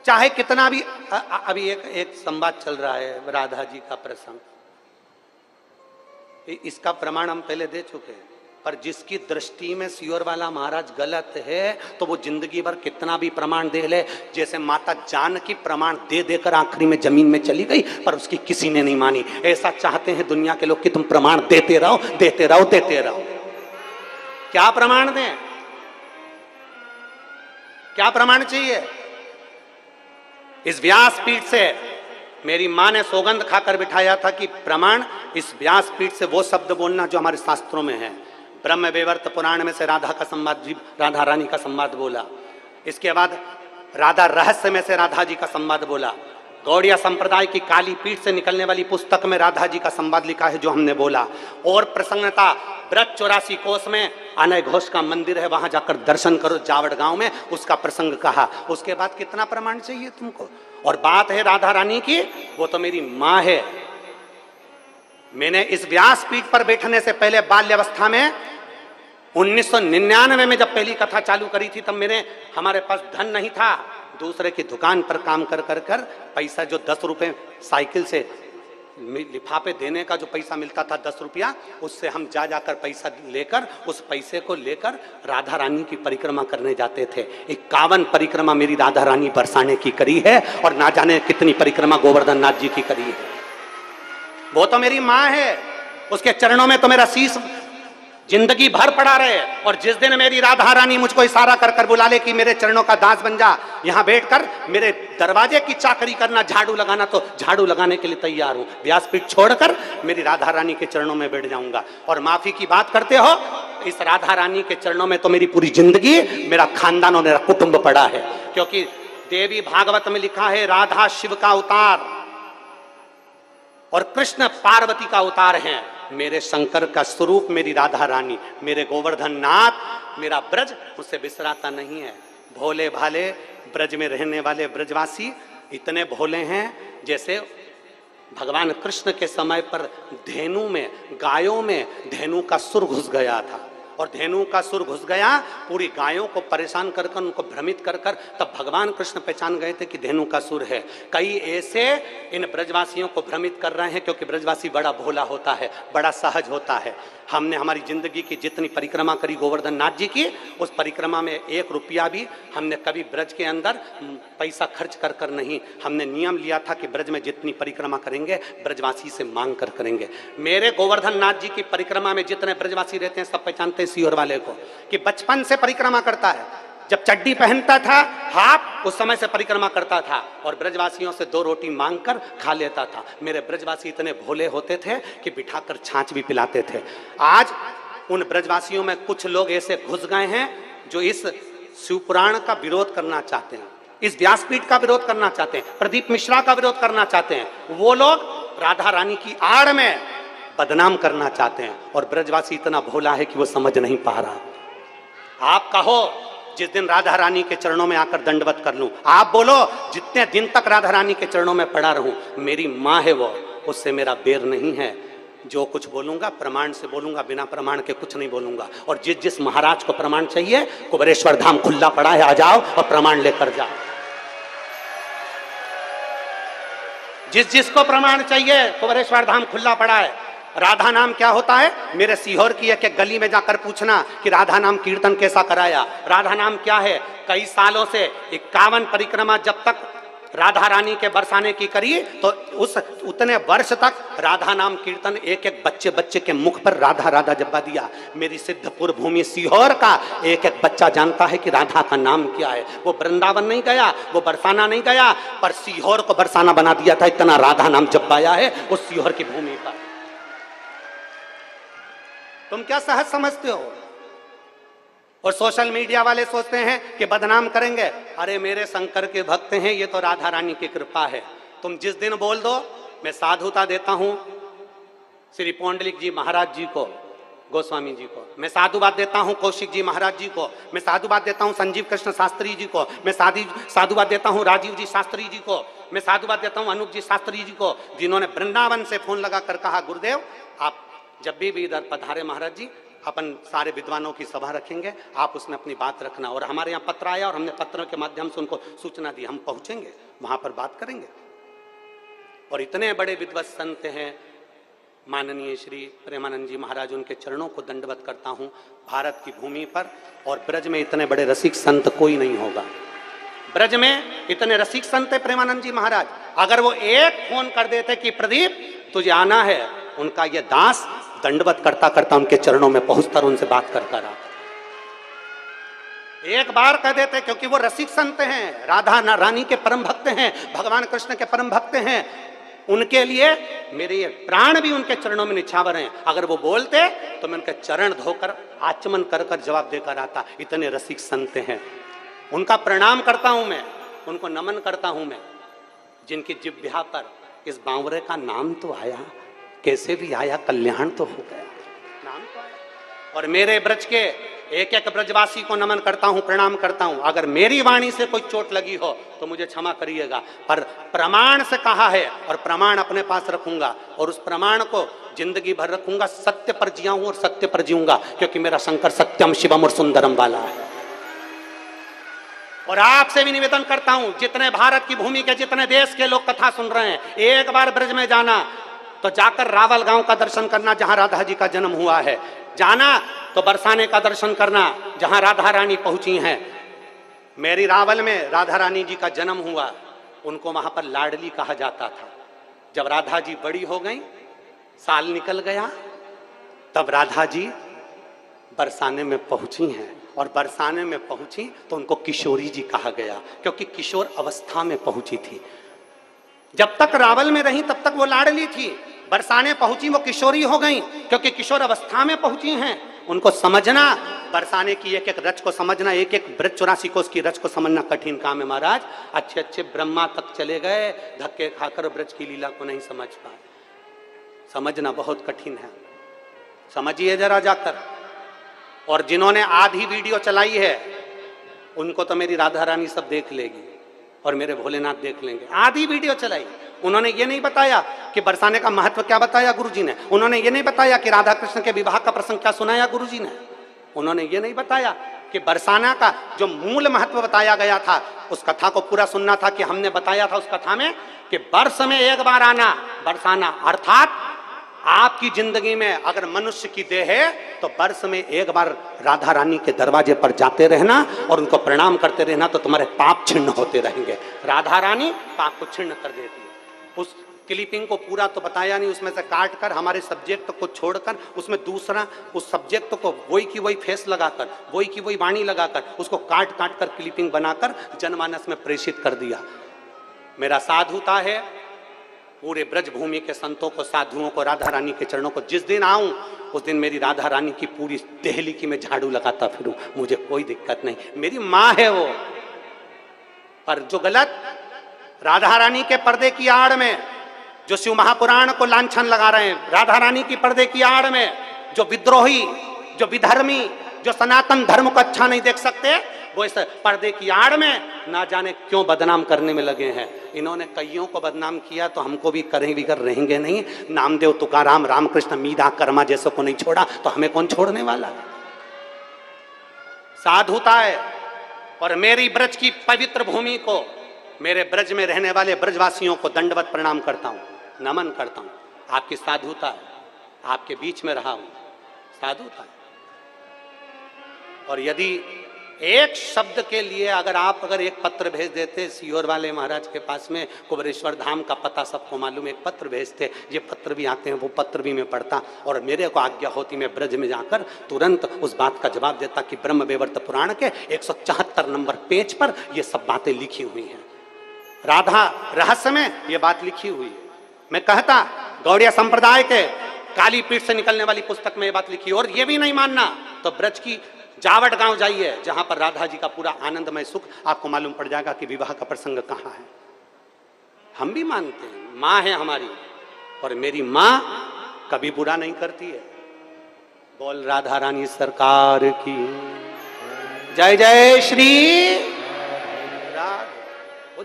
चाहे कितना भी अभी एक संवाद चल रहा है राधा जी का प्रसंग, इसका प्रमाण हम पहले दे चुके हैं। पर जिसकी दृष्टि में सियोर वाला महाराज गलत है तो वो जिंदगी भर कितना भी प्रमाण दे ले, जैसे माता जानकी प्रमाण दे देकर आखिरी में जमीन में चली गई पर उसकी किसी ने नहीं मानी। ऐसा चाहते हैं दुनिया के लोग कि तुम प्रमाण देते रहो देते रहो देते रहो। क्या प्रमाण दें? क्या प्रमाण चाहिए? इस व्यासपीठ से मेरी मां ने सौगंध खाकर बिठाया था कि प्रमाण इस व्यासपीठ से वो शब्द बोलना जो हमारे शास्त्रों में है। ब्रह्म वैवर्त पुराण में से राधा का संवाद, राधा रानी का संवाद बोला। इसके बाद राधा रहस्य में से राधा जी का संवाद बोला। गौड़िया संप्रदाय की काली पीठ से निकलने वाली पुस्तक में राधा जी का संवाद लिखा है जो हमने बोला। और प्रसन्नता ब्रज 84 कोष में अनय घोष का मंदिर है, वहां जाकर दर्शन करो जावड़ गांव में, उसका प्रसंग कहा। उसके बाद कितना प्रमाण चाहिए तुमको? और बात है राधा रानी की, वो तो मेरी माँ है। मैंने इस व्यासपीठ पर बैठने से पहले बाल्यावस्था में 1999 में जब पहली कथा चालू करी थी तब हमारे पास धन नहीं था। दूसरे की दुकान पर काम कर कर कर पैसा, जो 10 रुपए साइकिल से लिफाफे देने का जो पैसा मिलता था 10 रुपया, उससे हम जा जाकर पैसा लेकर उस पैसे को लेकर राधा रानी की परिक्रमा करने जाते थे। 51 परिक्रमा मेरी राधा रानी बरसाने की करी है और ना जाने कितनी परिक्रमा गोवर्धन नाथ जी की करी है। वो तो मेरी माँ है, उसके चरणों में तो मेरा शीश जिंदगी भर पड़ा रहे। और जिस दिन मेरी राधा रानी मुझको इशारा कर कर बुला ले कि मेरे चरणों का दास बन जा, यहाँ बैठकर मेरे दरवाजे की चाकरी करना, झाड़ू लगाना, तो झाड़ू लगाने के लिए तैयार हूँ। व्यासपीठ छोड़कर मेरी राधा रानी के चरणों में बैठ जाऊंगा। और माफी की बात करते हो, इस राधा रानी के चरणों में तो मेरी पूरी जिंदगी, मेरा खानदान और मेरा कुटुंब पड़ा है। क्योंकि देवी भागवत में लिखा है राधा शिव का अवतार और कृष्ण पार्वती का अवतार है। मेरे शंकर का स्वरूप मेरी राधा रानी, मेरे गोवर्धन नाथ, मेरा ब्रज मुझसे बिसराता नहीं है। भोले भाले ब्रज में रहने वाले ब्रजवासी इतने भोले हैं जैसे भगवान कृष्ण के समय पर धेनु में, गायों में धेनु का सुर घुस गया था। और धेनु का सुर घुस गया, पूरी गायों को परेशान कर कर, उनको भ्रमित कर कर, तब भगवान कृष्ण पहचान गए थे कि धेनु का सुर है। कई ऐसे इन ब्रजवासियों को भ्रमित कर रहे हैं क्योंकि ब्रजवासी बड़ा भोला होता है, बड़ा सहज होता है। हमने हमारी जिंदगी की जितनी परिक्रमा करी गोवर्धन नाथ जी की, उस परिक्रमा में 1 रुपया भी हमने कभी ब्रज के अंदर पैसा खर्च कर कर नहीं। हमने नियम लिया था कि ब्रज में जितनी परिक्रमा करेंगे ब्रजवासी से मांग कर करेंगे। मेरे गोवर्धन नाथ जी की परिक्रमा में जितने ब्रजवासी रहते हैं सब पहचानते हैं सियोर वाले को कि बचपन से परिक्रमा करता है। जब चड्डी पहनता था हाफ, उस समय से परिक्रमा करता था और ब्रजवासियों से 2 रोटी मांगकर खा लेता था। मेरे ब्रजवासी इतने भोले होते थे कि बिठाकर छाछ भी पिलाते थे। आज उन ब्रजवासियों में कुछ लोग ऐसे घुस गए हैं जो इस शिवपुराण का विरोध करना चाहते हैं, इस व्यासपीठ का विरोध करना चाहते हैं, प्रदीप मिश्रा का विरोध करना चाहते हैं। वो लोग राधा रानी की आड़ में बदनाम करना चाहते हैं और ब्रजवासी इतना भोला है कि वो समझ नहीं पा रहा। आप कहो जिस दिन राधा रानी के चरणों में आकर दंडवत कर लूं, आप बोलो जितने दिन तक राधा रानी के चरणों में पड़ा रहूं, मेरी माँ है वो, उससे मेरा बेर नहीं है। जो कुछ बोलूंगा प्रमाण से बोलूंगा, बिना प्रमाण के कुछ नहीं बोलूंगा। और जिस जिस महाराज को प्रमाण चाहिए, कुबेरेश्वर धाम खुला पड़ा है, आ जाओ और प्रमाण लेकर जाओ। जिस जिसको प्रमाण चाहिए, कुबेरेश्वर धाम खुला पड़ा है। राधा नाम क्या होता है? मेरे सीहोर की एक गली में जाकर पूछना कि राधा नाम कीर्तन कैसा कराया। राधा नाम क्या है? कई सालों से 51 परिक्रमा जब तक राधा रानी के बरसाने की करी, तो उस उतने वर्ष तक राधा नाम कीर्तन एक एक बच्चे बच्चे के मुख पर राधा राधा जब्बा दिया। मेरी सिद्धपुर भूमि सीहोर का एक एक बच्चा जानता है कि राधा का नाम क्या है। वो वृंदावन नहीं गया, वो बरसाना नहीं गया, पर सीहोर को बरसाना बना दिया था। इतना राधा नाम जब्बाया है उस सीहोर की भूमि पर। तुम क्या सहज समझते हो? और सोशल मीडिया वाले सोचते हैं कि बदनाम करेंगे। अरे मेरे शंकर के भक्त हैं, ये तो राधा रानी की कृपा है। तुम जिस दिन बोल दो, मैं साधुता देता हूं श्री पौंडलिक जी महाराज जी को, गोस्वामी जी को, मैं साधुवाद देता हूं कौशिक जी महाराज जी को, मैं साधुवाद देता हूं संजीव कृष्ण शास्त्री जी को, मैं साधुवाद देता हूं राजीव जी शास्त्री जी को, मैं साधुवाद देता हूं अनूप जी शास्त्री जी को, जिन्होंने वृंदावन से फोन लगाकर कहा गुरुदेव आप जब भी इधर पधारे महाराज जी, अपन सारे विद्वानों की सभा रखेंगे, आप उसमें अपनी बात रखना। और हमारे यहाँ पत्र आया और हमने पत्रों के माध्यम से उनको सूचना दी, हम पहुंचेंगे वहां पर बात करेंगे। और इतने बड़े विद्वत संत हैं माननीय श्री प्रेमानंद जी महाराज, उनके चरणों को दंडवत करता हूं। भारत की भूमि पर और ब्रज में इतने बड़े रसिक संत कोई नहीं होगा। ब्रज में इतने रसिक संत है प्रेमानंद जी महाराज, अगर वो एक फोन कर देते कि प्रदीप तुझे आना है, उनका ये दास दंडवत करता करता उनके चरणों में पहुंचता और उनसे बात करता रहा। एक बार कह देते, क्योंकि वो रसिक संत हैं, राधा रानी के परम भक्त हैं, भगवान कृष्ण के परम भक्त हैं। उनके लिए मेरे ये प्राण भी उनके चरणों में निछावर हैं। अगर वो बोलते तो मैं उनके चरण धोकर आचमन कर कर जवाब देकर आता। इतने रसिक संत हैं, उनका प्रणाम करता हूं मैं, उनको नमन करता हूं मैं, जिनकी जिह्वा पर इस बावरे का नाम तो आया, कैसे भी आया, कल्याण तो हो गया, नाम तो आया। और मेरे ब्रज के एक एक ब्रजवासी को नमन करता हूं, प्रणाम करता हूं। अगर मेरी वाणी से कोई चोट लगी हो तो मुझे क्षमा करिएगा, पर प्रमाण से कहा है और प्रमाण अपने पास रखूंगा और उस प्रमाण को जिंदगी भर रखूंगा। सत्य पर जिया हूं और सत्य पर जीऊंगा, क्योंकि मेरा शंकर सत्यम शिवम और सुंदरम वाला है। और आपसे भी निवेदन करता हूं, जितने भारत की भूमि के जितने देश के लोग कथा सुन रहे हैं, एक बार ब्रज में जाना तो जाकर रावल गांव का दर्शन करना, जहां राधा जी का जन्म हुआ है। जाना तो बरसाने का दर्शन करना, जहां राधा रानी पहुंची हैं। मेरी रावल में राधा रानी जी का जन्म हुआ, उनको वहां पर लाडली कहा जाता था। जब राधा जी बड़ी हो गई, साल निकल गया, तब राधा जी बरसाने में पहुंची हैं। और बरसाने में पहुंची तो उनको किशोरी जी कहा गया, क्योंकि किशोर अवस्था में पहुंची थी। जब तक रावल में रही तब तक वो लाडली थी, बरसाने पहुंची वो किशोरी हो गई, क्योंकि किशोर अवस्था में पहुंची हैं। उनको समझना, बरसाने की एक एक रच को समझना, एक एक ब्रज 84 कोस की रच को समझना कठिन काम है महाराज। अच्छे अच्छे ब्रह्मा तक चले गए, धक्के खाकर ब्रज की लीला को नहीं समझ पाए। समझना बहुत कठिन है, समझिए जरा जाकर। और जिन्होंने आधी वीडियो चलाई है उनको तो मेरी राधा रानी सब देख लेगी और मेरे भोलेनाथ देख लेंगे। आधी वीडियो चलाई, उन्होंने ये नहीं बताया कि बरसाने का महत्व क्या बताया गुरुजी ने, उन्होंने ये नहीं बताया कि राधा कृष्ण के विवाह का प्रसंग क्या सुनाया गुरुजी ने, उन्होंने ये नहीं बताया कि बरसाना का जो मूल महत्व बताया गया था, उस कथा को पूरा सुनना था। कि हमने बताया था उस कथा में कि वर्ष में एक बार आना बरसाना, अर्थात आपकी जिंदगी में अगर मनुष्य की देह है तो वर्ष में एक बार राधा रानी के दरवाजे पर जाते रहना और उनको प्रणाम करते रहना, तो तुम्हारे पाप छिन्न होते रहेंगे। राधा रानी पाप को छिन्न कर देती है। उस क्लिपिंग को पूरा तो बताया नहीं, उसमें से काट कर हमारे सब्जेक्ट को छोड़कर उसमें दूसरा उस सब्जेक्ट को वही की वही फेस लगाकर, वही की वही वाणी लगाकर, उसको काट काट कर क्लिपिंग बनाकर जनमानस में प्रेषित कर दिया। मेरा साधुता है पूरे ब्रज भूमि के संतों को, साधुओं को, राधा रानी के चरणों को, जिस दिन आऊं उस दिन मेरी राधा रानी की पूरी देहली की मैं झाड़ू लगाता फिरूं, मुझे कोई दिक्कत नहीं। मेरी माँ है वो। पर जो गलत राधा रानी के पर्दे की आड़ में जो शिव महापुराण को लांछन लगा रहे हैं, राधा रानी की पर्दे की आड़ में जो विद्रोही, जो विधर्मी, जो सनातन धर्म को अच्छा नहीं देख सकते, वो इस पर्दे की आड़ में ना जाने क्यों बदनाम करने में लगे हैं। इन्होंने कईयों को बदनाम किया तो हमको भी करें बिगर रहेंगे नहीं। नामदेव, तुकाराम, रामकृष्ण, मीरा, कर्मा जैसे को नहीं छोड़ा तो हमें कौन छोड़ने वाला। साधुता है। और मेरी ब्रज की पवित्र भूमि को, मेरे ब्रज में रहने वाले ब्रजवासियों को दंडवत प्रणाम करता हूं, नमन करता हूं। आपकी साधुता है, आपके बीच में रहा हूं, साधुता है। और यदि एक शब्द के लिए अगर एक पत्र भेज देते सीहोर वाले महाराज के पास में, कुबरेश्वर धाम का पता सबको मालूम, एक पत्र भेजते, ये पत्र भी आते हैं, वो पत्र भी मैं पढ़ता और मेरे को आज्ञा होती मैं ब्रज में जाकर तुरंत उस बात का जवाब देता कि ब्रह्म वैवर्त पुराण के 174 नंबर पेज पर ये सब बातें लिखी हुई हैं, राधा रहस्य में ये बात लिखी हुई है। मैं कहता गौड़िया संप्रदाय के काली पीठ से निकलने वाली पुस्तक में ये बात लिखी। और ये भी नहीं मानना तो ब्रज की जावट गांव जाइए, जहां पर राधा जी का पूरा आनंदमय सुख आपको मालूम पड़ जाएगा कि विवाह का प्रसंग कहाँ है। हम भी मानते हैं, माँ है हमारी और मेरी माँ कभी बुरा नहीं करती है। बोल राधा रानी सरकार की जय। जय श्री